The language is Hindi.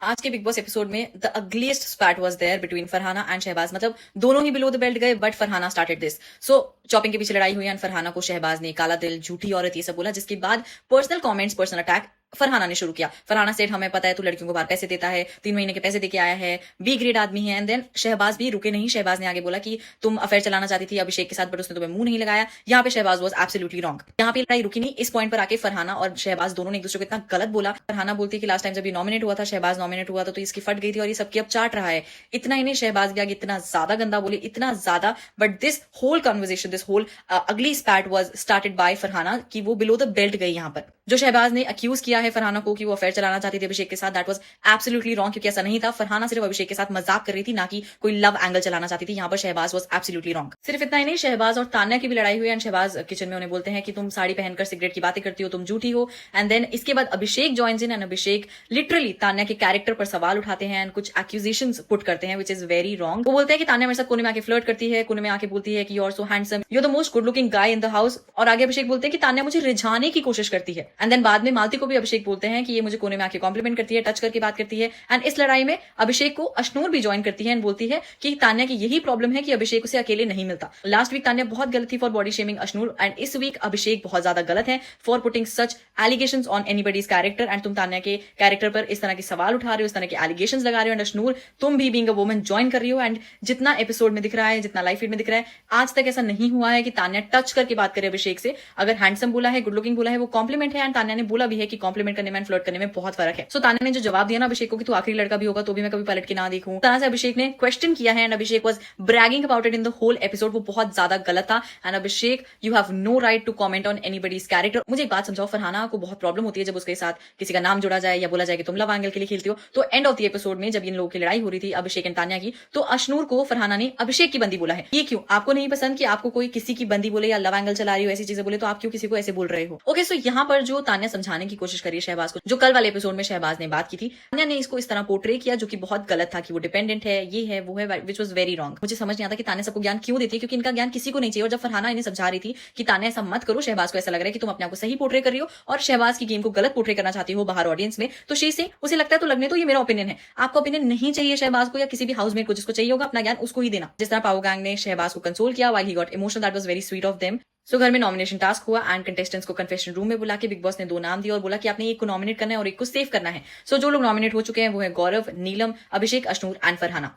आज के बिग बॉस एपिसोड में the ugliest spat was there between Farhana and Shehbaz. मतलब दोनों ही बिलो द बेल्ट गए, but Farhana started this. So chopping के पीछे लड़ाई हुई एंड फरहाना को शहबाज ने काला दिल, झूठी औरत, ये सब बोला, जिसके बाद personal comments, personal attack Farhana ने शुरू किया। फरहाना सेठ, हमें पता है तू लड़कियों को बाहर पैसे देता है, 3 महीने के पैसे देके आया है, बी ग्रेड आदमी है। एंड देन शहबाज भी रुके नहीं। शहबाज ने आगे बोला कि तुम अफेयर चलाना चाहती थी अभिषेक के साथ, बट उसने तुम्हें मुंह नहीं लगाया। यहाँ पे शहबाज वाज एब्सोल्युटली रॉन्ग। यहाँ पे लड़ाई रुकी नहीं। इस पॉइंट पर आके फरहाना और शहबाज दोनों ने एक दूसरे को इतना गलत बोला। फरहाना बोलती है कि लास्ट टाइम जब ये नॉमिनेट हुआ था, शहबाज नॉमिनेट हुआ था, तो इसकी फट गई थी और ये सबकी अब चाट रहा है। इतना ही नहीं, शहबाज भी आगे इतना ज्यादा गंदा बोले, इतना ज्यादा। But this whole conversation, this whole ugly spat was started by Farhana कि वो बिलो द बेल्ट गई। यहाँ पर जो शहबाज ने अक्यूज किया है फरहाना को कि वो अफेयर चलाना चाहती थी अभिषेक के साथ, दैट वाज एब्सोल्युटली रॉन्ग, क्योंकि ऐसा नहीं था। फरहाना सिर्फ अभिषेक के साथ मजाक कर रही थी, ना कि कोई लव एंगल चलाना चाहती थी। यहाँ पर शहबाज वाज एब्सोल्युटली रॉन्ग। सिर्फ इतना ही नहीं, शहबाज और तान्या की भी लड़ाई हुई एंड शहबाज किचन में उन्हें बोलते हैं कि तुम साड़ी पहनकर सिगरेट की बातें करती हो, तुम झूठी हो। एंड देन इसके बाद Abhishek joins in and Abhishek literally Tanya के कैरेक्टर पर सवाल उठाते हैं एंड कुछ एक्यूजेशंस पुट करते हैं, विच इज वेरी रॉन्ग। वो बोलते हैं कि तान्या मेरे साथ कोने में आके फ्लर्ट करती है, कोने में आके बोलती है कि you are so handsome, you are the most good looking guy in the house. और आगे अभिषेक बोलते हैं कि तान्या मुझे रिझाने की कोशिश करती है। एंड देन बाद में मालती को भी अभिषेक बोलते हैं कि ये मुझे कोने में आके कॉम्प्लीमेंट करती है, टच करके बात करती है। एंड इस लड़ाई में अभिषेक को अश्नूर भी ज्वाइन करती है एंड बोलती है कि तान्या की यही प्रॉब्लम है कि अभिषेक उसे अकेले नहीं मिलता। लास्ट वीक तान्या बहुत गलत थी for body shaming Ashnoor, and इस वीक अभिषेक बहुत ज्यादा गलत है for putting such allegations on anybody's character. And तुम तान्या के कैरेक्टर पर इस तरह के सवाल उठा रहे हो, इस तरह के एलिगेशंस लगा रहे हो। एंड अश्नूर, तुम भी बीइंग अ वुमन ज्वाइन कर रही हो। एंड जितना एपिसोड में दिख रहा है, जितना लाइव फीड में दिख रहा है, आज तक ऐसा नहीं हुआ है कि तान्या टच करके बात करे अभिषेक से। अगर हैंडसम बोला है, गुड लुकिंग बोला है, वो कॉम्प्लीमेंट है। एंड तान्या ने बोला भी है कि कॉम्प्लीमेंट करने में फ्लर्ट करने में बहुत फर्क है। सो तान्या ने जो जवाब दिया ना अभिषेक को कि तू आखिरी लड़का भी होगा तो भी मैं कभी पलट के ना देखूं, तरह से अभिषेक ने क्वेश्चन किया है and Abhishek was bragging about it in the whole episode. वो बहुत ज्यादा गलत था। And Abhishek, you have no right to comment on anybody's character. मुझे एक बात समझाओ, फरहाना को बहुत प्रॉब्लम होती है जब उसके साथ किसी का नाम जोड़ा जाए या बोला जाए कि तुम लव एंगल के लिए खेलती हो। तो एंड ऑफ द एपिसोड में जब इन लोगों की लड़ाई हो रही थी अभिषेक एंड तान्या की, तो अश्नूर को फरहाना ने अभिषेक की बंदी बोला है। ये क्यों? आपको नहीं पसंद कि आपको कोई किसी की बंदी बोले या लव एंगल चला रही हो, ऐसी चीजें बोले, तो आप क्यों किसी को ऐसे बोल रहे हो? ओके, सो यहाँ पर जो तान्या समझाने की कोशिश करी शहबाज को, जो कल वाले एपिसोड में शहबाज ने बात की थी, तान्या ने इसको इस तरह पोर्ट्रे किया जो कि बहुत गलत था कि वो डिपेंडेंट है, ये है, वो है, विच वाज वेरी रॉन्ग। मुझे समझ नहीं आता कि तान्या सबको ज्ञान क्यों देती है, क्योंकि इनका ज्ञान किसी को नहीं चाहिए। और जब फरहाना इन्हें समझा रही थी कि तान्या ऐसा मत करो, शहबाज को ऐसा लग रहा है कि तुम अपने आप को सही पोर्ट्रे कर रही हो और शहबाज की गेम को गलत पोर्ट्रे करना चाहती हो बाहर ऑडियंस में, तो शी से उसे लगता है तो लगने तो, ये मेरा ओपिनियन है। आपका ओपिनियन नहीं चाहिए शहबाज को या किसी भी हाउसमेट को, जिसको चाहिए होगा अपना ज्ञान उसको ही देना। जिस तरह पावर गैंग ने शहबाज को कंसोल किया while he got emotional, that was very sweet of them. So घर में नॉमिनेशन टास्क हुआ एंड कंटेस्टेंट्स को कन्फेशन रूम में बुला के बिग बॉस ने 2 नाम दिए और बोला कि आपने एक को नॉमिनेट करना है और एक को सेव करना है। सो जो लोग नॉमिनेट हो चुके हैं वो है गौरव, नीलम, अभिषेक, अश्नूर एंड फरहाना।